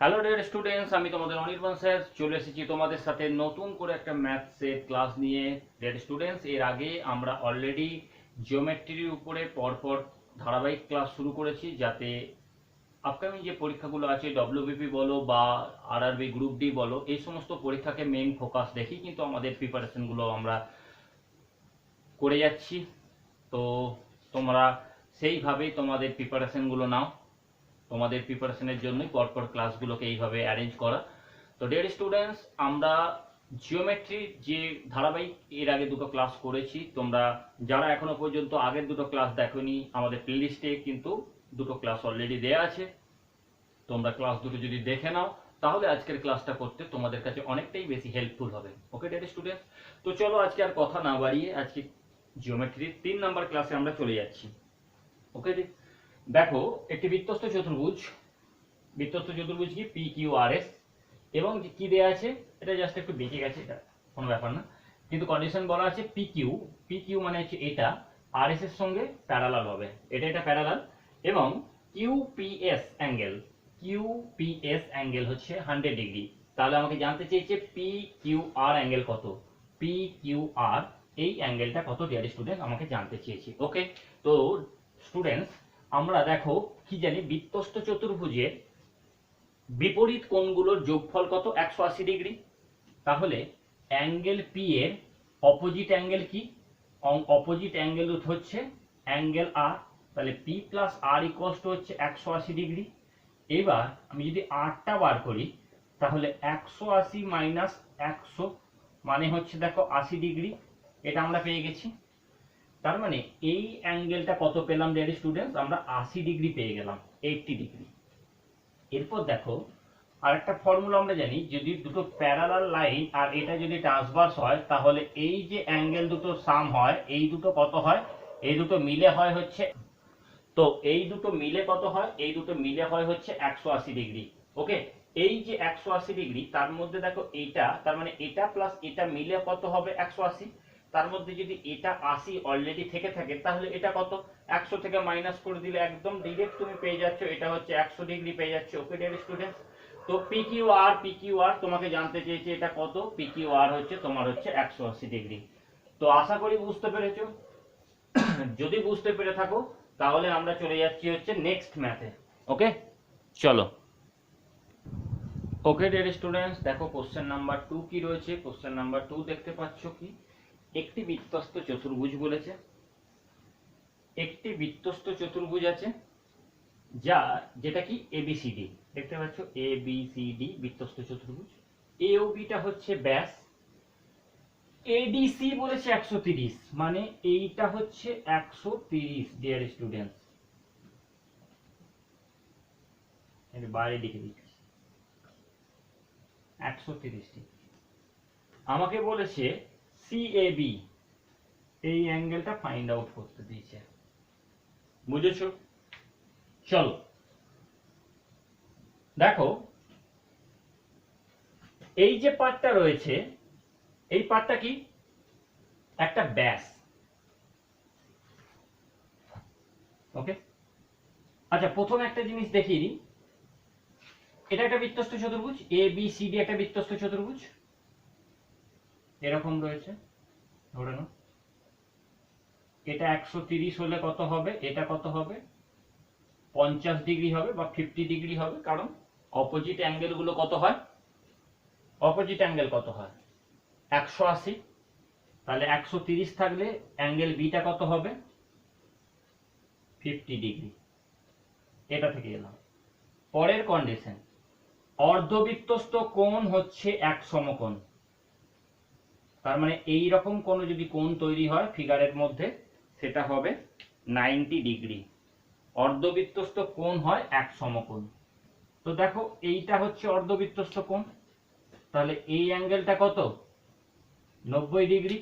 Hello dear students, আমি তোমাদের Anirban sir চলে এসেছি তোমাদের সাথে নতুন করে একটা ম্যাথসের ক্লাস নিয়ে। ডিয়ার স্টুডেন্টস, এর আগে আমরা অলরেডি জিওমেট্রির উপরে পরপর ধারাবাহিক ক্লাস শুরু করেছি, যাতে আপকামিং যে পরীক্ষাগুলো আছে, ডব্লিউবিপি বলো বা আরআরবি গ্রুপ ডি বলো, এই সমস্ত পরীক্ষাকে মেইন ফোকাস দেখি কিন্তু আমাদের প্রিপারেশনগুলো আমরা করে যাচ্ছি। তো তোমরা সেইভাবেই তোমাদের প্রিপারেশনগুলো নাও। তোমাদের প্রিপারেশনের জন্যই পরপর ক্লাসগুলোকে এইভাবে অ্যারেঞ্জ করা। তো ডিয়ার স্টুডেন্টস, আমরা জিওমেট্রির যে ধারাবাহিক এর আগে দুটো ক্লাস করেছি, তোমরা যারা এখনো পর্যন্ত আগের দুটো ক্লাস দেখোনি, আমাদের প্লেলিস্টে কিন্তু দুটো ক্লাস অলরেডি দেয়া আছে। তোমরা ক্লাস দুটো যদি দেখে নাও, তাহলে আজকের ক্লাসটা করতে তোমাদের কাছে অনেকটাই বেশি হেল্পফুল হবে। ওকে ডিয়ার স্টুডেন্টস, তো চলো আজকে আর কথা না বাড়িয়ে আজকে জিওমেট্রির 3 নাম্বার ক্লাসে আমরা চলে যাচ্ছি। ওকে, দেখো একটি বৃত্তস্থ চতুর্ভুজ কি পি কিউ আর এস, এবং কি দেয়া আছে, এটা জাস্ট একটু বেঁকে গেছে, এটা কোনো ব্যাপার না, কিন্তু কন্ডিশন বলা আছে পি কিউ মানে হচ্ছে এটা আর এস এর সঙ্গে প্যারালাল হবে, এটা প্যারালাল, এবং কিউ পি এস অ্যাঙ্গেল হচ্ছে 100 ডিগ্রি। তাহলে আমাকে জানতে চেয়েছে পি কিউ আর অ্যাঙ্গেল কত, পি কিউ আর এই অ্যাঙ্গেলটা কত ডিয়ার স্টুডেন্ট আমাকে জানতে চেয়েছি। ওকে, তো স্টুডেন্টস আমরা দেখো কি জানি, বৃত্তস্থ চতুর্ভুজের বিপরীত কোণগুলোর যোগফল কত, 180 ডিগ্রি। তাহলে অ্যাঙ্গেল পি এর অপোজিট অ্যাঙ্গেল কি, অপোজিট অ্যাঙ্গেল হচ্ছে অ্যাঙ্গেল আর, তাহলে P plus R equals to হচ্ছে 180 ডিগ্রি। এবার আমি যদি আরটা বার করি, তাহলে 180 মাইনাস 100 মানে হচ্ছে দেখো 80 ডিগ্রি, এটা আমরা পেয়ে গেছি। তার মানে এই অ্যাঙ্গেলটা কত পেলাম ডিয়ার স্টুডেন্টস, আমরা 80 ডিগ্রি পেয়ে গেলাম, 80 ডিগ্রি। এরপর দেখো আরেকটা ফর্মুলা আমরা জানি, যদি দুটো প্যারালাল লাইন আর এটা যদি ট্রান্সভার্স হয়, তাহলে এই যে অ্যাঙ্গেল দুটো সাম হয়, এই দুটো কত হয়, এই দুটো মিলে হয় হচ্ছে, তো এই দুটো মিলে কত হয়, এই দুটো মিলে হয় হচ্ছে 180 ডিগ্রি। ওকে, এই যে 180 ডিগ্রি, তার মধ্যে দেখো এইটা, তার মানে এটা প্লাস এটা মিলে কত হবে 180, তার মধ্যে যদি এটা 80 অলরেডি থেকে থাকে, তাহলে এটা কত, 100 থেকে মাইনাস করে দিলে একদম ডিরেক্ট তুমি পেয়ে যাচ্ছ, এটা হচ্ছে 100 ডিগ্রি পেয়ে যাচ্ছে। ওকে ডিয়ার স্টুডেন্টস, তো পি কিউ আর তোমাকে জানতে চেয়েছে এটা কত, পি কিউ আর হচ্ছে তোমার হচ্ছে 180 ডিগ্রি। তো আশা করি বুঝতে পেরেছো। যদি বুঝতে পেরে থাকো, তাহলে আমরা চলে যাচ্ছি হচ্ছে নেক্সট ম্যাথে। ওকে চলো। ওকে ডিয়ার স্টুডেন্টস, দেখো কোশ্চেন নাম্বার 2 কি রয়েছে। কোশ্চেন নাম্বার 2 দেখতে পাচ্ছ কি, একটি বৃত্তস্থ চতুর্ভুজ বলেছে, একটি বৃত্তস্থ চতুর্ভুজ আছে যেটা কি এবিসিডি, দেখতে পাচ্ছ এবিসিডি বৃত্তস্থ চতুর্ভুজ। এ ও বিটা হচ্ছে ব্যাস, এডিসি বলেছে 130, মানে এইটা হচ্ছে 130 ডিয়ার স্টুডেন্টস, এর বাইরে লিখে দিচ্ছি 130 ডিগ্রি। আমাকে বলেছে সিএবি, এই অ্যাঙ্গেলটা ফাইন্ড আউট করতে দিয়েছে, বুঝেছো? চলো দেখো, এই যে পার্টটা রয়েছে, এই পার্টটা কি, একটা ব্যাস। ওকে, আচ্ছা প্রথমে একটা জিনিস দেখিয়ে দিই, এটা একটা বৃত্তস্থ চতুর্ভুজ, এ বি সি ডি একটা বৃত্তস্থ চতুর্ভুজ, এরকম রয়েছে ধরে নাও। এটা 130 হলে কত হবে, এটা কত হবে, 50 ডিগ্রি হবে বা 50 ডিগ্রি হবে, কারণ অপোজিট অ্যাঙ্গেল গুলো কত হয়, অপোজিট অ্যাঙ্গেল কত হয় 180, তাহলে 130 থাকলে অ্যাঙ্গেল বিটা কত হবে 50 ডিগ্রি। এটা থেকে এলাম পরের কন্ডিশন, অর্ধবৃত্তস্থ কোণ হচ্ছে এক সমকোণ, তার মানে এই রকম কোন যদি কোণ তৈরি হয় ফিগারের মধ্যে, সেটা হবে 90 ডিগ্রি। অর্ধবৃত্তস্থ কোণ হয় এক সমকোণ। তো দেখো এইটা হচ্ছে অর্ধবৃত্তস্থ কোণ, তাহলে এই অ্যাঙ্গেলটা কত 90 ডিগ্রি।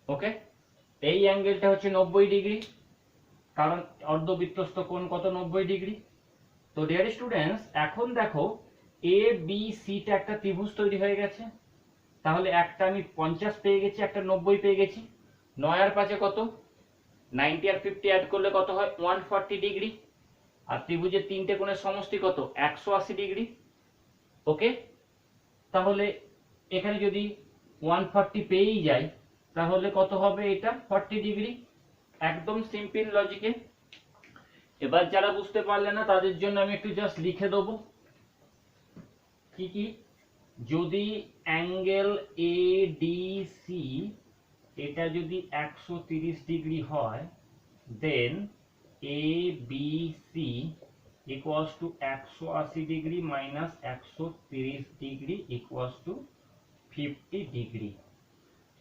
ওকে, এই অ্যাঙ্গেলটা হচ্ছে 90 ডিগ্রি, কারণ অর্ধবৃত্তস্থ কোণ কত 90 ডিগ্রি। তো ডিয়ার স্টুডেন্টস এখন দেখো এ বি সি টা একটা ত্রিভুজ তৈরি হয়ে গেছে, তাহলে একটা আমি 50 পেয়ে গেছি, একটা 90 পেয়ে গেছি, 9 আর 5 কত, 90 আর 50 অ্যাড করলে কত হয় 140 ডিগ্রি। আর ত্রিভুজের তিনটে কোণের সমষ্টি কত? 180 ডিগ্রি। ওকে, তাহলে এখানে যদি 140 পেয়েই যাই তাহলে কত হবে? এটা 40 ডিগ্রি। একদম সিম্পল লজিকে। এবার যারা বুঝতে পারলে না তাদের জন্য আমি একটু জাস্ট লিখে দেবো কি কি। যদি অ্যাঙ্গেল এডিসি এটা যদি 130 ডিগ্রি হয়, then ABC equals to 180 degree minus 130 degree equals to 50 degree.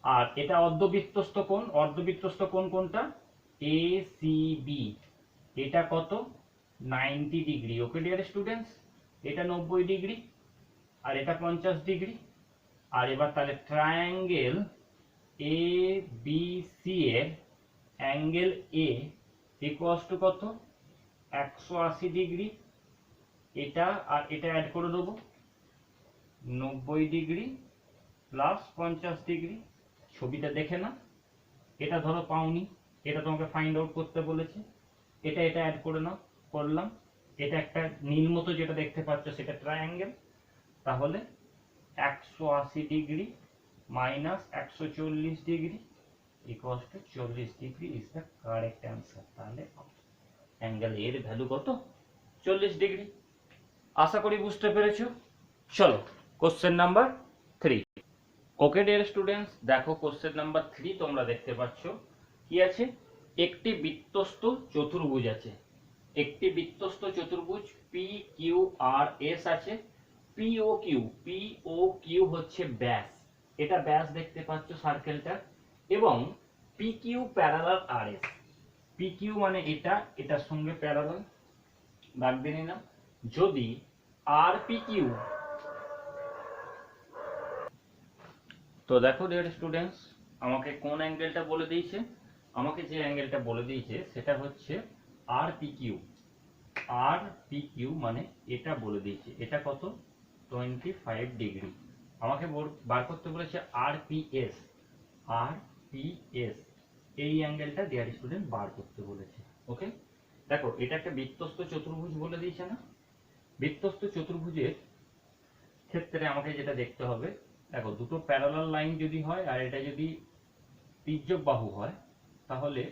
আর এটা অর্ধবৃত্তস্থ কোণ। অর্ধবৃত্তস্থ কোণ কোনটা? এসিবি। এটা কত? 90 ডিগ্রি। ওকে ডিয়ার স্টুডেন্টস, এটা 90 ডিগ্রি আর এটা 50 ডিগ্রি। আর এবার তাহলে ট্রায়াঙ্গেল এ বি সি এর অ্যাঙ্গেল এ ইকুয়ালস টু কত? 180 ডিগ্রি। এটা আর এটা অ্যাড করে দেবো, 90 ডিগ্রি প্লাস 50 ডিগ্রি। ছবিটা দেখে না, এটা ধরো পাওনি, এটা তোমাকে ফাইন্ড আউট করতে বলেছে, এটা এটা অ্যাড করে নাও, করলাম। এটা একটা নীল মতো যেটা দেখতে পাচ্ছ সেটা ট্রায়াঙ্গেল। তাহলে 180 degree minus 140 degree equals two 40 degree is the correct answer. তাহলে অ্যাঙ্গেল এর ভ্যালু কত? 40 ডিগ্রি। আশা করি বুঝতে পেরেছো। চলো কোশ্চেন নাম্বার 3। ওকে ডিয়ার স্টুডেন্টস, দেখো কোশ্চেন নাম্বার 3 তোমরা দেখতে পাচ্ছ কি আছে? একটি বৃত্তস্থ চতুর্ভুজ আছে। একটি বৃত্তস্থ চতুর্ভুজ পি কিউ আর এস আছে। পিও কিউ হচ্ছে ব্যাস, এটা ব্যাস দেখতে পাচ্ছ সার্কেলটা। এবং পি কিউ প্যারালাল আর এস। পি কিউ মানে এটা, এটার সঙ্গে প্যারালাল, দাগ দিয়ে নিলাম। যদি আর পি কিউ, তো দেখো ডিয়ার স্টুডেন্টস আমাকে কোন অ্যাঙ্গেলটা বলে দিয়েছে? আমাকে যে অ্যাঙ্গেলটা বলে দিয়েছে সেটা হচ্ছে আর পি কিউ। আর পি কিউ মানে এটা বলে দিয়েছে, এটা কত? 25 ডিগ্রি। আমাকে বার করতে বলেছে আর পি এস। আর পি এস এই অ্যাঙ্গেলটা ডিয়ার স্টুডেন্ট বার করতে বলেছে। ওকে, দেখো এটা একটা বৃত্তস্থ চতুর্ভুজ বলে দিয়েছে না? বৃত্তস্থ চতুর্ভুজের ক্ষেত্রে আমাকে যেটা দেখতে হবে, দেখো দুটো প্যারালাল লাইন যদি হয় আর এটা যদি তির্যক বাহু হয় তাহলে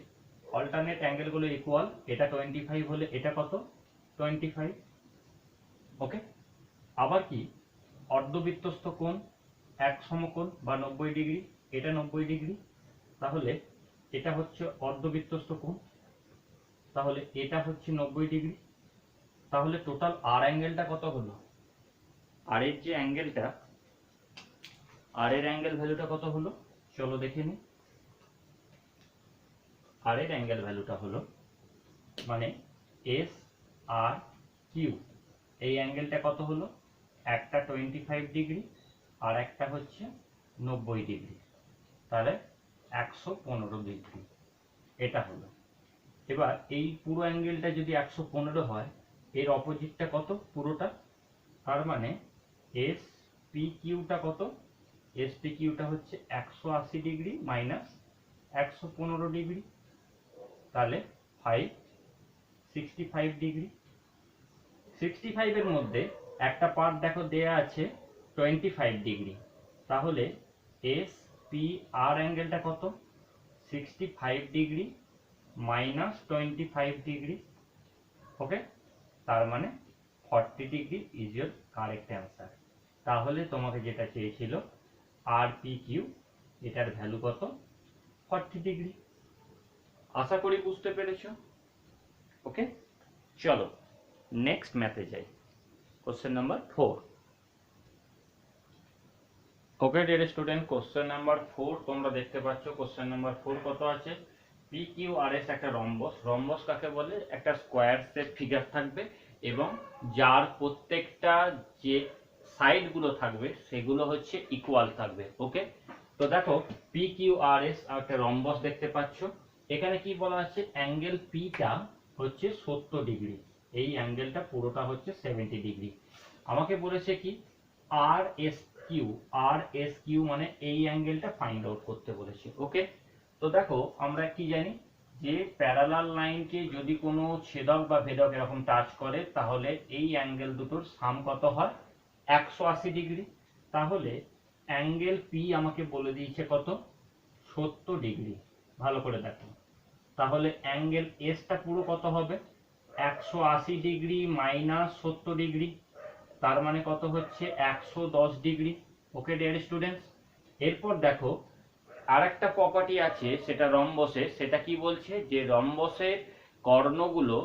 অল্টারনেট অ্যাঙ্গেলগুলো ইকুয়াল। এটা 25 হলে এটা কত? 25। ওকে, আবার কি অর্ধবৃত্তস্থ কোণ এক সমকোণ বা 90 ডিগ্রি, এটা 90 ডিগ্রি। তাহলে এটা হচ্ছে অর্ধবৃত্তস্থ কোণ, তাহলে এটা হচ্ছে 90 ডিগ্রি। তাহলে টোটাল আর অ্যাঙ্গেলটা কত হলো? আর এর যে অ্যাঙ্গেলটা, আর এর অ্যাঙ্গেল ভ্যালুটা কত হলো চলো দেখে নিই। আর এর অ্যাঙ্গেল ভ্যালুটা হলো মানে এস আর কিউ, এই অ্যাঙ্গেলটা কত হলো? একটা 25 ডিগ্রি আর একটা হচ্ছে 90 ডিগ্রি, তাহলে 115 ডিগ্রি এটা হলো। এবার এই পুরো অ্যাঙ্গেলটা যদি 115 হয়, এর অপোজিটটা কত? পুরোটা। তার মানে এস পি কিউটা কত? এস পি কিউটা হচ্ছে 180 ডিগ্রি মাইনাস 115 ডিগ্রি, তাহলে 65 ডিগ্রি। 65 এর মধ্যে একটা পার্ট দেখো দেয়া আছে 25 ডিগ্রি, তাহলে এস পি আর অ্যাঙ্গেলটা কত? 65 ডিগ্রি মাইনাস 25 ডিগ্রি। ওকে, তার মানে 40 degree is your correct answer. তাহলে তোমাকে যেটা চেয়েছিল আর পি কিউ, এটার ভ্যালু কত? 40 ডিগ্রি। আশা করি বুঝতে পেরেছো। ওকে, চলো নেক্সট ম্যাথে যাই। Question number 4। ওকে ডিয়ার স্টুডেন্ট, কোশ্চেন নাম্বার 4 তোমরা দেখতে পাচ্ছ। কোশ্চেন নাম্বার 4 কত আছে? পি কিউ আর এস একটা রম্বস। রম্বস কাকে বলে? একটা স্কোয়ার শেপ ফিগার থাকবে এবং যার প্রত্যেকটা যে সাইড গুলো থাকবে সেগুলো হচ্ছে ইকুয়াল থাকবে। ওকে, তো দেখো পি কিউ আর এস একটা রম্বস দেখতে পাচ্ছ। এখানে কি বলা আছে? অ্যাঙ্গেল পিটা হচ্ছে 70 ডিগ্রি, এই অ্যাঙ্গেলটা পুরোটা হচ্ছে 70 ডিগ্রি। আমাকে বলেছে কি আর এস কিউ। আর এস কিউ মানে এই অ্যাঙ্গেলটা ফাইন্ড আউট করতে বলেছে। ওকে, তো দেখো আমরা কি জানি যে প্যারালাল লাইনকে যদি কোনো ছেদক বা ভেদক এরকম টাচ করে তাহলে এই অ্যাঙ্গেল দুটোর সাম কত হয় 180 ডিগ্রি। তাহলে অ্যাঙ্গেল পি আমাকে বলে দিয়েছে কত 70 ডিগ্রি। ভালো করে দেখো, তাহলে অ্যাঙ্গেল এসটা পুরো কত হবে 180 ডিগ্রি মাইনাস 70 ডিগ্রি, তার মানে কত হচ্ছে 110 ডিগ্রি। ওকে ডিয়ার স্টুডেন্টস, এরপর দেখো আর একটা প্রপার্টি আছে সেটা রম্বসের, সেটা কি বলছে যে রম্বসের কর্ণগুলো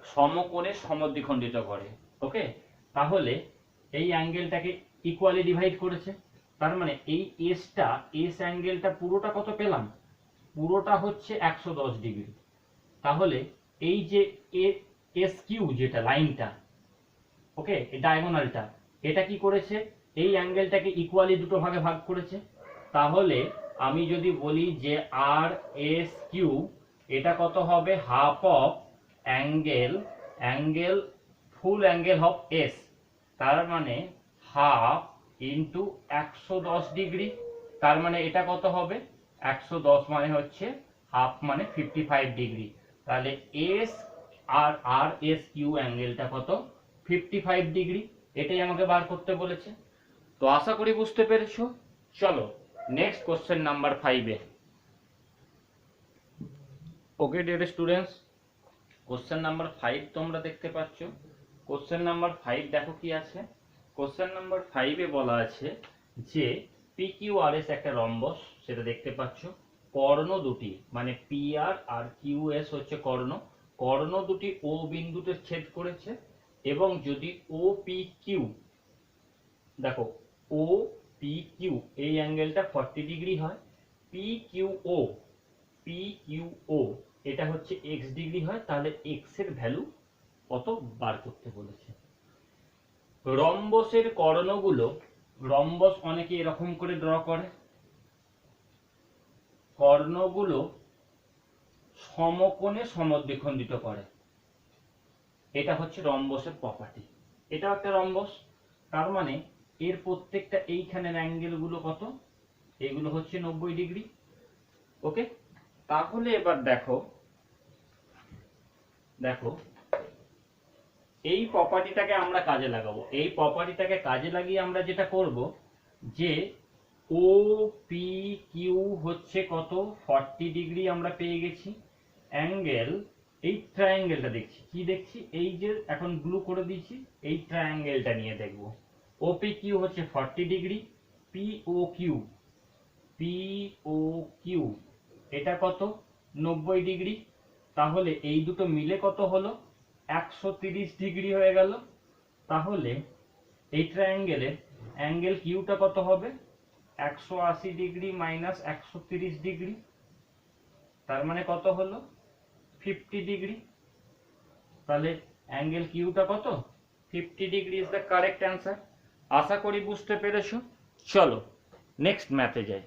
সমকোণে সমদ্বিখণ্ডিত করে। ওকে, তাহলে এই অ্যাঙ্গেলটাকে ইকুয়ালি ডিভাইড করেছে, তার মানে এই এসটা এস অ্যাঙ্গেলটা পুরোটা কত পেলাম, পুরোটা হচ্ছে 110 ডিগ্রি। তাহলে এই যে এস কিউ যেটা লাইনটা, ওকে ডায়াগোনালটা, এটা কি করেছে এই অ্যাঙ্গেলটাকে ইকুয়ালি দুটো ভাগে ভাগ করেছে। তাহলে আমি যদি বলি যে আর এস কিউ এটা কত হবে half of angle full angle of S, তার মানে হাফ ইন্টু 110 ডিগ্রি, তার মানে এটা কত হবে 110 মানে হচ্ছে হাফ মানে 55 ডিগ্রি। তাহলে এস আর এস কিউ অ্যাঙ্গেলটা কত 55 ডিগ্রি, এটাই আমাকে বার করতে বলেছে। তো আশা করি বুঝতে পেরেছো। চলো নেক্সট কোশ্চেন নাম্বার 5-এ। Okay dear students, question number 5 তোমরা দেখতে পাচ্ছ। কোশ্চেন নাম্বার 5 দেখো কি আছে। কোশ্চেন নাম্বার 5-এ বলা আছে যে PQRS একটা রম্বস, সেটা দেখতে পাচ্ছ। কর্ণ দুটি মানে PR আর QS হচ্ছে কর্ণ দুটি O বিন্দুতে ছেদ করেছে, এবং যদি OPQ দেখো OPQ এই অ্যাঙ্গেলটা 40 ডিগ্রি হয়, PQO এটা হচ্ছে x ডিগ্রি হয়, তাহলে x এর ভ্যালু কত বার করতে বলেছে। রম্বসের কর্ণগুলো, রম্বস অনেকে এরকম করে ড্র করে, কর্ণগুলো সমকোণে সমদ্বিখণ্ডিত করে, এটা হচ্ছে রম্বসের প্রপার্টি। এটা একটা রম্বস, তার মানে এর প্রত্যেকটা এইখানের অ্যাঙ্গেল গুলো কত, এগুলো হচ্ছে 90 ডিগ্রি। ওকে, তাহলে এবার দেখো এই প্রপার্টিটাকে আমরা কাজে লাগাবো। এই প্রপার্টিটাকে কাজে লাগিয়ে আমরা যেটা করব যে ও পি কিউ হচ্ছে কত 40 ডিগ্রি আমরা পেয়ে গেছি। অ্যাঙ্গেল এই ট্রায়াঙ্গেলটা দেখছি, কি দেখছি এই যে এখন ব্লু করে দিয়েছি, এই ট্রায়াঙ্গেলটা নিয়ে দেখব। ওপি কিউ হচ্ছে 40 ডিগ্রি, পিও কিউ এটা কত 90 ডিগ্রি। তাহলে এই দুটো মিলে কত হলো 130 ডিগ্রি হয়ে গেল। তাহলে এই ট্রায়াঙ্গেলের অ্যাঙ্গেল কিউটা কত হবে 180 ডিগ্রি মাইনাস 130 ডিগ্রি, তার মানে কত হলো 50 ডিগ্রি। তাহলে অ্যাঙ্গেল কিউটা কত 50 degree is the correct answer. আশা করি বুঝতে পেরেছো। চলো নেক্সট ম্যাথে যাই।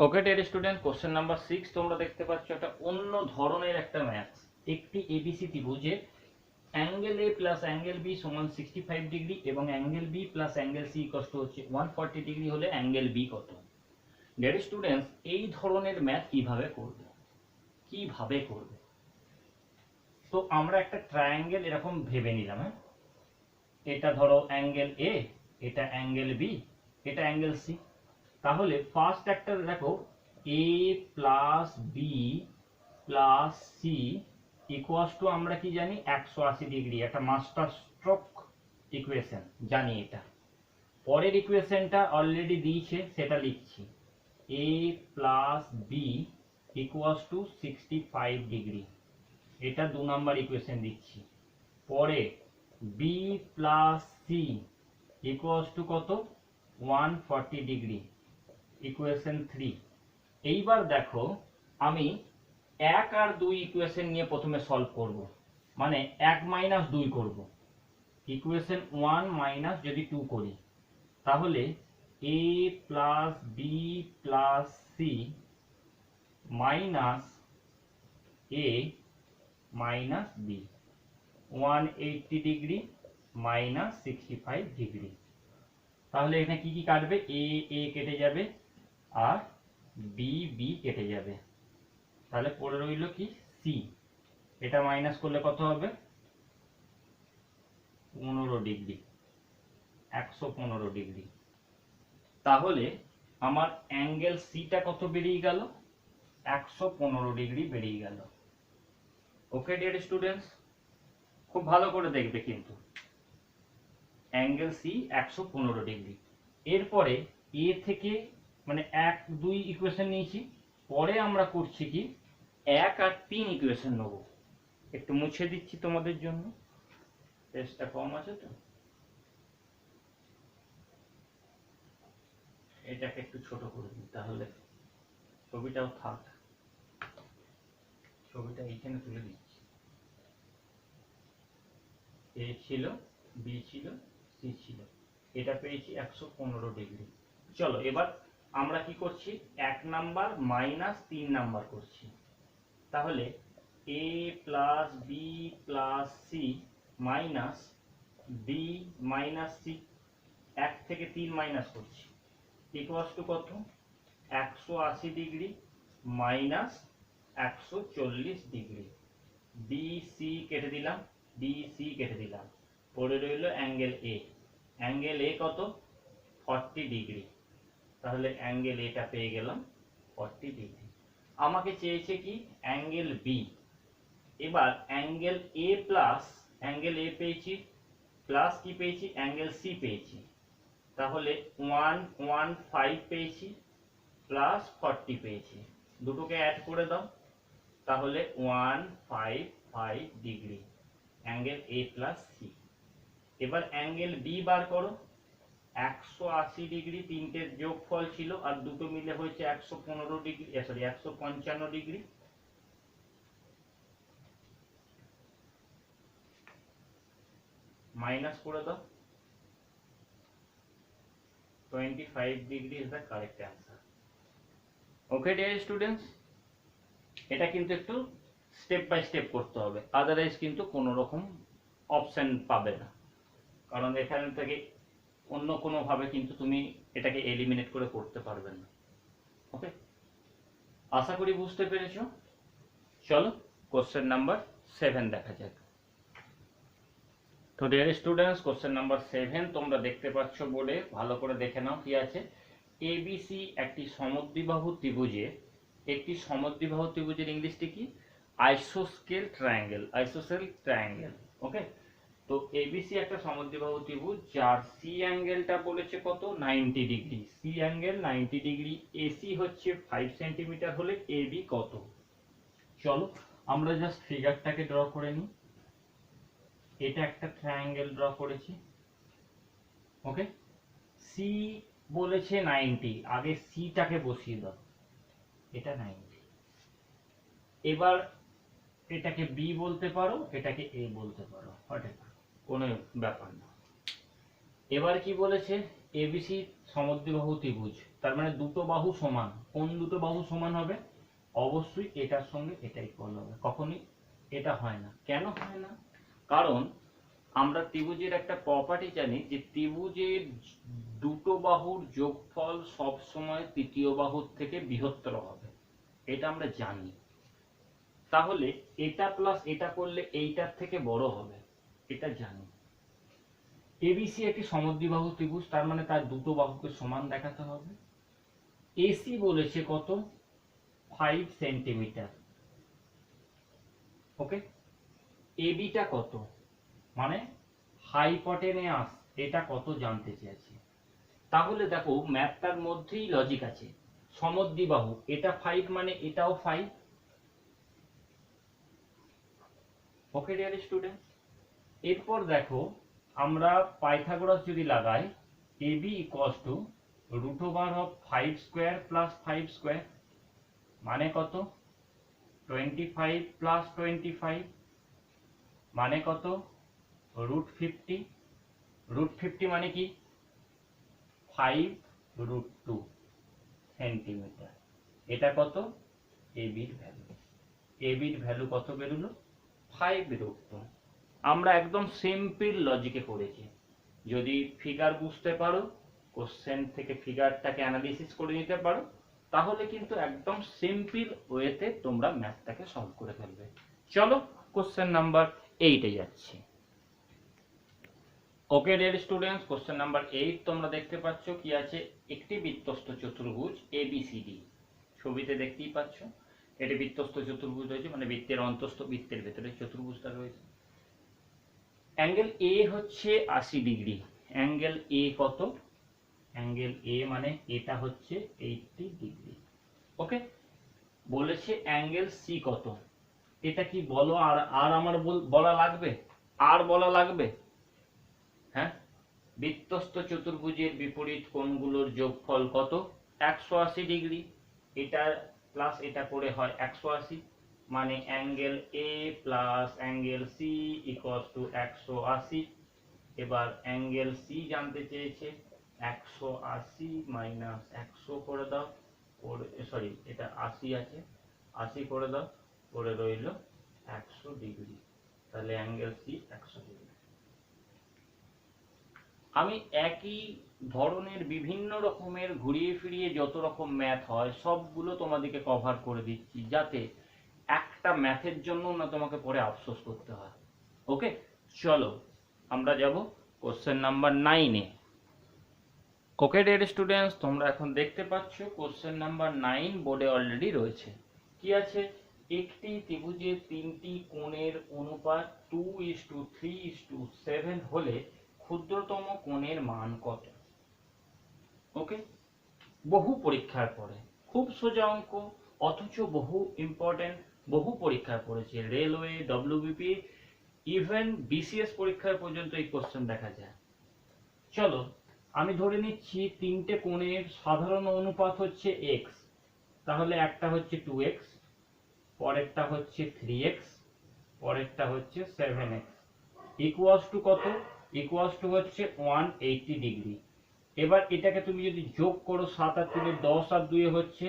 Okay dear student, question number 6 তোমরা দেখতে পাচ্ছ একটা অন্য ধরনের একটা ম্যাথ। একটি এবিসি ত্রিভুজে angle A plus angle B সমান 65 ডিগ্রি এবং angle B plus angle C কষ্ট হচ্ছে 140 ডিগ্রি হলে অ্যাঙ্গেল বি কত। ডিয়ার স্টুডেন্টস, এই ধরনের ম্যাথ কিভাবে করবে তো আমরা একটা ট্রায়াঙ্গেল এরকম ভেবে নিলাম। হ্যাঁ, এটা ধরো অ্যাঙ্গেল এ, এটা অ্যাঙ্গেল বি, এটা অ্যাঙ্গেল সি। তাহলে ফার্স্ট একটা দেখো A plus B plus C equals to আমরা কি জানি 180 ডিগ্রি, একটা মাস্টার স্ট্রোক ইকুয়েশন জানি এটা। পরের ইকুয়েশনটা অলরেডি দিয়েছে সেটা লিখছি, A plus B equals to 65 degree, এটা 2 নাম্বার ইকুয়েশন দিচ্ছি। পরে B plus C equals to কত 140 ডিগ্রি, ইকুয়েশন 3। এইবার দেখো আমি 1 আর 2 ইকুয়েশন নিয়ে প্রথমে সলভ করব, মানে 1 মাইনাস 2 করব। ইকুয়েশন 1 মাইনাস যদি 2 করি তাহলে A plus B plus C minus A minus B 180 degree minus 65 degree. তাহলে এখানে কি কি কাটবে, এ কেটে যাবে আর বি বি কেটে যাবে, তাহলে পড়ে রইল কি সি। এটা মাইনাস করলে কত হবে 15 ডিগ্রি, 115 ডিগ্রি। তাহলে আমার অ্যাঙ্গেল সিটা কত বেরিয়ে গেল 115 ডিগ্রি বেরিয়ে গেল। ওকে ডিয়ার স্টুডেন্টস, খুব ভালো করে দেখবে কিন্তু অ্যাঙ্গেল সি 115 ডিগ্রি। এরপরে এ থেকে মানে 1 2 ইকুয়েশন নিয়েছি, পরে আমরা করছি কি 1 আর 3 ইকুয়েশন নেব। একটু মুছে দিচ্ছি তোমাদের জন্য, পেজটা কম আছে তো, এটাকে একটু ছোট করে দিই তাহলে ছবিটাও থাক। ছবিটা এইখানে তুলে দিচ্ছি। এ ছিল, বি ছিল, সি ছিল, এটা পেয়েছি 115 ডিগ্রি। চলো এবার আমরা কি করছি 1 নাম্বার মাইনাস 3 নাম্বার করছি। তাহলে A plus B plus C minus B minus C, 1 থেকে 3 মাইনাস করছি, ইকুয়ালস টু কত 180 ডিগ্রি মাইনাস 140 ডিগ্রি। ডিসি কেটে দিলাম, ডিসি কেটে দিলাম, পড়ে রইল অ্যাঙ্গেল এ। অ্যাঙ্গেল এ কত 40 ডিগ্রি, তাহলে অ্যাঙ্গেল এটা পেয়ে গেলাম 40 ডিগ্রি। আমাকে চেয়েছে কি অ্যাঙ্গেল বি। এবার অ্যাঙ্গেল এ প্লাস অ্যাঙ্গেল এ পেয়েছি, প্লাস কি পেয়েছি অ্যাঙ্গেল সি পেয়েছি, তাহলে 115 পেয়েছি প্লাস 40 পেয়েছি, দুটোকে অ্যাড করে দাও, তাহলে 155 degree angle A plus C. এবার অ্যাঙ্গেল বি বার করো, 180 ডিগ্রি, তিনটের যোগফল ছিল আর দুটো মিলে হয়েছে 115 ডিগ্রি, সরি 155 ডিগ্রি। মাইনাস করে দাও, 25 degree is the correct answer. Okay dear students, এটা কিন্তু একটু স্টেপ বাই স্টেপ করতে হবে, আদারওয়াইজ কিন্তু কোনো রকম অপশন পাবে না, কারণ এখান থেকে অন্য কোনো ভাবে কিন্তু তুমি এটাকে এলিমিনেট করে করতে পারবে না। ওকে, আশা করি বুঝতে পেরেছো। চলো কোশ্চেন নাম্বার 7 দেখা যাক। তো ডিয়ার স্টুডেন্টস, কোশ্চেন নাম্বার 7 তোমরা দেখতে পাচ্ছ বোর্ডে, ভালো করে দেখে নাও কি আছে। এবিসি একটি সমদ্বিবাহু ত্রিভুজের, একটি সমদ্বিবাহু ত্রিভুজের ইংলিশটি কি আইসোস্কেল ট্রায়াঙ্গেল, আইসোসেল ট্রায়াঙ্গেল। ওকে, তো এবিসি একটা সমদ্বিবাহু ত্রিভুজ যার সি অ্যাঙ্গেলটা বলেছে কত 90 degree, C angle 90 degree, AC হচ্ছে 5 সেন্টিমিটার হলে এবি কত। চলো আমরা জাস্ট ফিগারটাকে ড্র করে নিই। এটা একটা ট্রায়াঙ্গেল ড্র করেছি। ওকে, সি বলেছে 90, আগে সিটাকে বসিয়ে দাও, এটা 90। এবার এটাকে বি বলতে পারো, এটাকে এ বলতে পারো, কোনো ব্যাপার না। এবার কি বলেছে এবিসি সমদ্বিবাহু ত্রিভুজ, তার মানে দুটো বাহু সমান। কোন দুটো বাহু সমান হবে, অবশ্যই এটার সঙ্গে এটা ইকুয়াল হবে, কখনই এটা হয় না। কেন হয় না, কারণ আমরা ত্রিভুজের একটা প্রপার্টি জানি যে ত্রিভুজের দুটো বাহুর যোগফল সব সময় তৃতীয় বাহুর থেকে বৃহত্তর হবে, এটা আমরা জানি। তাহলে এটা প্লাস এটা করলে এইটার থেকে বড় হবে, এটা জানি। এবিসি একটি সমদ্বিবাহু ত্রিভুজ, তার মানে তার দুটো বাহুকে সমান দেখাতে হবে। এসি বলেছে কত 5 সেন্টিমিটার। ওকে, এবিটা কত, মানে হাইপটেনিয়াস, এটা কত জানতে চেয়েছি। তাহলে দেখো ম্যাথটার মধ্যেই লজিক আছে, সমদ্বিবাহু এটা 5 মানে এটাও 5। ওকে ডিয়ার স্টুডেন্টস, এরপর দেখো আমরা পাইথাগোরাস যদি লাগাই, ab equals to √5 square plus 5 square মানে কত 25 প্লাস 25 মানে কত √50, √50 মানে কি 5√2 সেন্টিমিটার। এটা কত ab এর ভ্যালু, ab এর ভ্যালু কত বেরোলো 5√2। আমরা একদম সিম্পল লজিকে করেছি, যদি ফিগার বুঝতে পারো কোশ্চেন থেকে ফিগারটাকে অ্যানালিসিস করে নিতে পারো, তাহলে কিন্তু একদম সিম্পল ওয়েতে তোমরা ম্যাথটাকে সলভ করে ফেলবে। চলো কোশ্চেন নাম্বার 8 যাচ্ছি। ওকে ডিয়ার স্টুডেন্টস, কোশ্চেন নাম্বার 8 তোমরা দেখতে পাচ্ছ কি আছে, একটি বৃত্তস্থ চতুর্ভুজ এবিসিডি, ছবিতে দেখতেই পাচ্ছ এটি বৃত্তস্থ চতুর্ভুজ রয়েছে, মানে বৃত্তের অন্তস্থ বৃত্তের ভেতরে চতুর্ভুজটা রয়েছে। অ্যাঙ্গেল এ হচ্ছে 80 ডিগ্রি। অ্যাঙ্গেল এ কত? অ্যাঙ্গেল এ মানে এটা হচ্ছে 80 ডিগ্রি। ওকে, বলেছে অ্যাঙ্গেল সি কত, এটা কি বলো? আর আমার বলা লাগবে? আর বলা লাগবে? হ্যাঁ, বৃত্তস্থ চতুর্ভুজের বিপরীত কোণগুলোর যোগফল কত? 180 ডিগ্রি। এটা প্লাস এটা করে হয় 180, মানে angle A plus angle C equals to 180। এবার অ্যাঙ্গেল সি জানতে চেয়েছে, 180 মাইনাস 100 করে দাও, সরি এটা 80 আছে, 80 করে দাও, করে রইল 100 ডিগ্রি। তাহলে অ্যাঙ্গেল সি 100 ডিগ্রি। আমি একই ধরনের বিভিন্ন রকমের ঘুরিয়ে ফিরিয়ে যত রকম ম্যাথ হয় সবগুলো তোমাদেরকে কভার করে দিচ্ছি, যাতে একটা ম্যাথের জন্য না তোমাকে পরে আফসোস করতে হয়। ওকে, চলো আমরা যাব কোশ্চেন নাম্বার 9-এ। ওকে ডিয়ার স্টুডেন্টস, তোমরা এখন দেখতে পাচ্ছ কোশ্চেন নাম্বার 9 বোর্ডে অলরেডি রয়েছে। কি আছে? একটি ত্রিভুজের তিনটি কোণের অনুপাত 2:3:7 হলে ক্ষুদ্রতম কোণের মান কত? ওকে, বহু পরীক্ষার পরে খুব সোজা অঙ্ক, অথচ বহু ইম্পর্টেন্ট, বহু পরীক্ষায় পড়েছে, রেলওয়ে, ডব্লিউবিপি, ইভেন বিসিএস পরীক্ষায় পর্যন্ত এই কোশ্চেন দেখা যায়। চলো আমি ধরে নিচ্ছি তিনটে কোণের সাধারণ অনুপাত হচ্ছে এক্স, তাহলে একটা হচ্ছে 2x, পরেরটা হচ্ছে 3x, পরেরটা হচ্ছে 7x, ইকুয়ালস টু কত? ইকুয়ালস টু হচ্ছে 180 ডিগ্রি। এবার এটাকে তুমি যদি যোগ করো, 7 আর 3 10 আর 2 হচ্ছে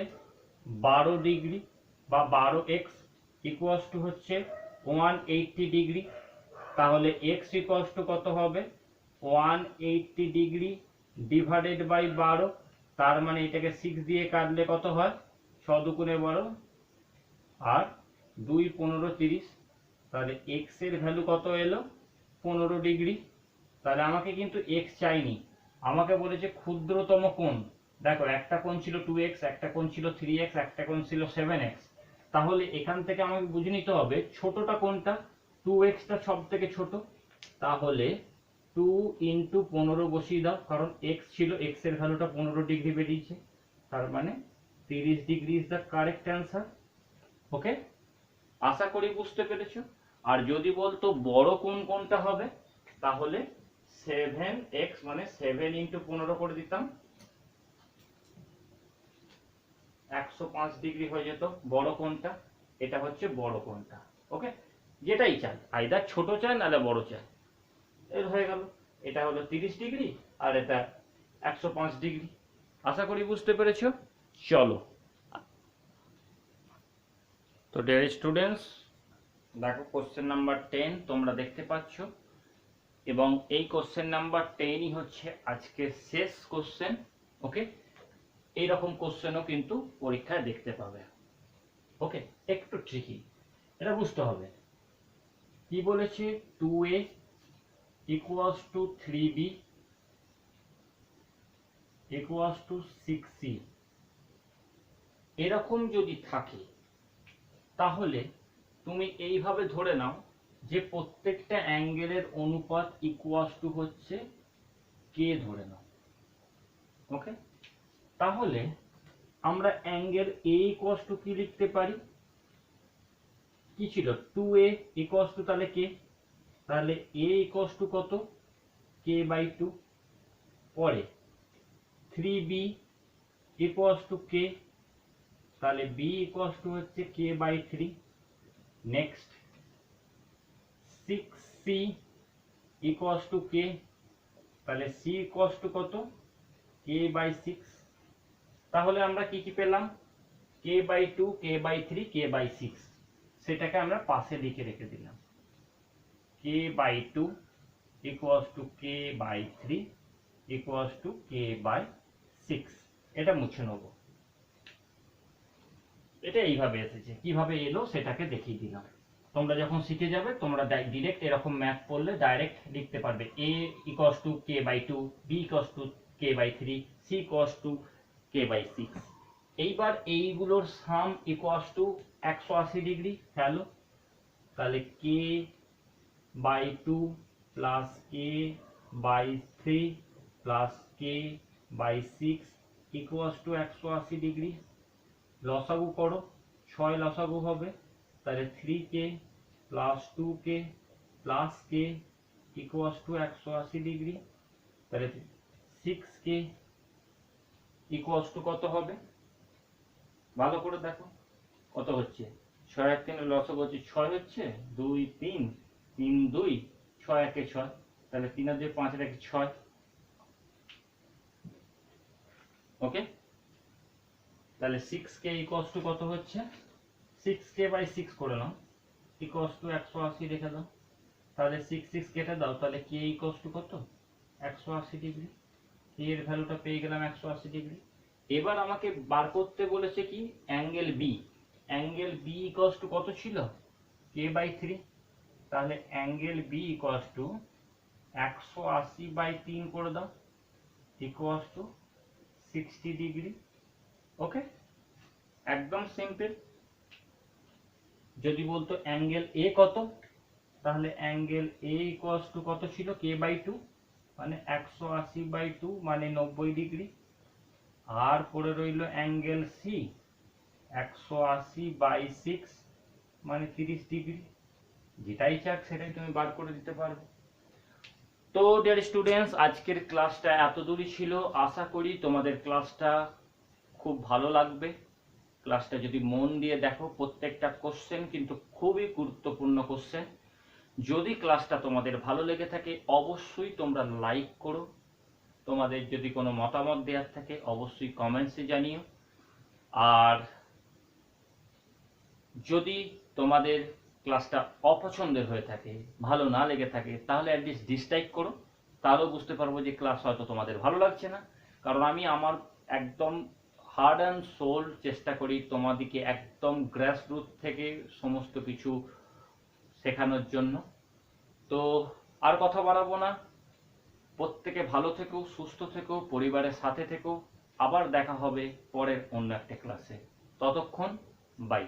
12 ডিগ্রি বা 12x, ইকুয়ালস টু হচ্ছে 180 ডিগ্রি। তাহলে x ইকুয়ালস টু কত হবে? 180 ডিগ্রি ডিভাইডেড বাই 12, তার মানে এটাকে 6 দিয়ে কাটলে কত হয়? 6 দুগুণে 12 আর 2 15 30, তাহলে x এর ভ্যালু কত এলো? 15 ডিগ্রি। তাহলে আমাকে কিন্তু x চাইনি, আমাকে বলেছে ক্ষুদ্রতম কোণ। দেখো একটা কোণ ছিল 2x, একটা কোণ ছিল 3x, একটা কোণ ছিল 7x। তাহলে এখান থেকে আমাকে বুঝে নিতে হবে ছোটটা কোনটা। 2x টা সব থেকে ছোট, তাহলে 2 ইন্টু 15 বসিয়ে দাও, কারণ x ছিল, x এর ভ্যালুটা 15 ডিগ্রি বেরিয়েছে, তার মানে 30 degree is the correct answer. Okay, আশা করি বুঝতে পেরেছো। আর যদি বলতো বড় কোণ কোনটা হবে, তাহলে 7x মানে 7 ইন্টু 15 করে দিতাম, 105 ডিগ্রি হয়ে যেত বড় কোণটা। এটা হচ্ছে বড় কোণটা। ওকে, যেটাই চাই, আইদার ছোট চাই নাহলে বড় চাই, এর হয়ে গেল। এটা হলো 30 ডিগ্রি আর এটা 105 ডিগ্রি। আশা করি বুঝতে পেরেছো। চলো, তো ডিয়ার স্টুডেন্টস দেখো কোশ্চেন নাম্বার 10 তোমরা দেখতে পাচ্ছ, এবং এই কোশ্চেন নাম্বার 10ই হচ্ছে আজকে শেষ কোশ্চেন। ওকে, এইরকম কোশ্চেনও কিন্তু পরীক্ষায় দেখতে পাবে। ওকে, একটু ট্রিকি, এটা বুঝতে হবে। কি বলেছে? 2a equals two 3b equals two 6c, এরকম যদি থাকে তাহলে তুমি এইভাবে ধরে নাও যে প্রত্যেকটা অ্যাঙ্গেলের অনুপাত ইকুয়ালস টু হচ্ছে k ধরে নাও। ওকে, তাহলে আমরা অ্যাঙ্গেল a ইকুয়ালস টু কি লিখতে পারি? কি ছিল? 2a ইকুয়ালস টু তাহলে k, তাহলে a ইকুয়ালস টু কত? k by 2। পরে 3b ইকুয়ালস টু k, তাহলে b ইকুয়ালস টু হচ্ছে k by 3। Next 6c equals to k, তাহলে c ইকুয়ালস টু কত? k by 6। তাহলে আমরা কি কি পেলাম? k by 2, k by 3, k by 6, সেটাকে আমরা পাশে লিখে রেখে দিলাম। k by 2 equals to k by 3 equals to k by 6, এটা মুছে নেব। এটা এইভাবে এসেছে, কিভাবে এলো সেটাকে দেখিয়ে দিলাম। তোমরা যখন শিখে যাবে তোমরা ডিরেক্ট এরকম ম্যাথ পড়লে ডাইরেক্ট লিখতে পারবে a equals two k/2, b equals two k/3, c equals two k/6। এইবার এইগুলোর সাম ইকুয়ালস টু 180 ডিগ্রি। ফেলো, তাহলে k/2 plus k/3 plus k/6 equals to 180 degree. লসাগু করো, 6 লসাগু হবে, তাহলে 3k plus 2k plus k equals to 180 degree. তাহলে 6k equals to কত হবে, ভালো করে দেখো কত হচ্ছে। 6 আর 3 লসাগু হচ্ছে 6 হচ্ছে, 2 3 3 2 6 1 6, তাহলে 3 আর 2 5 আর 1 6। ওকে, তাহলে 6k ইকুয়ালস টু কত হচ্ছে, 6k/6 করে নাও, ইকুয়ালস টু 180 রেখে দাও। তাহলে 6 6 কেটে দাও, তাহলে k ইকুয়ালস টু কত, 180 ডিগ্রি। k এর ভ্যালুটা পেয়ে গেলাম 180 ডিগ্রি। এবার আমাকে বার করতে বলেছে কি angle B. Angle B equals to কত ছিল, k/3। তাহলে অ্যাঙ্গেল বি ইকুয়ালস টু 180/3 করে দাও, ইকুয়ালস টু 60 ডিগ্রি। ওকে, একদম সিম্পল। যদি বলতো অ্যাঙ্গেল এ কত, তাহলে অ্যাঙ্গেল এ ইকুয়ালস টু কত ছিল, k/2, মানে 180/2 মানে 90 ডিগ্রি। আর পড়ে রইল অ্যাঙ্গেল সি, 180/6 মানে 30 ডিগ্রি। যেটাই চাক সেটাই তুমি বার করে দিতে পারবে। তো ডিয়ার স্টুডেন্টস, আজকের ক্লাসটা এত দূরই ছিল। আশা করি তোমাদের ক্লাসটা খুব ভালো লাগবে। ক্লাসটা যদি মন দিয়ে দেখো, প্রত্যেকটা কোশ্চেন কিন্তু খুবই গুরুত্বপূর্ণ কোশ্চেন। যদি ক্লাসটা তোমাদের ভালো লেগে থাকে অবশ্যই তোমরা লাইক করো। তোমাদের যদি কোনো মতামত দেওয়ার থাকে অবশ্যই কমেন্টসে জানিও। আর যদি তোমাদের ক্লাসটা অপছন্দের হয়ে থাকে, ভালো না লেগে থাকে, তাহলে অ্যাটলিস্ট ডিসলাইক করো, তাহলেও বুঝতে পারবো যে ক্লাস হয়তো তোমাদের ভালো লাগছে না। কারণ আমি আমার একদম হার্ড অ্যান্ড সোল চেষ্টা করি তোমাদেরকে একদম গ্রাস রুট থেকে সমস্ত কিছু শেখানোর জন্য। তো আর কথা বাড়াবো না, প্রত্যেকে ভালো থেকো, সুস্থ থেকো, পরিবারের সাথে থেকো। আবার দেখা হবে পরের অন্য একটা ক্লাসে। ততক্ষণ বাই।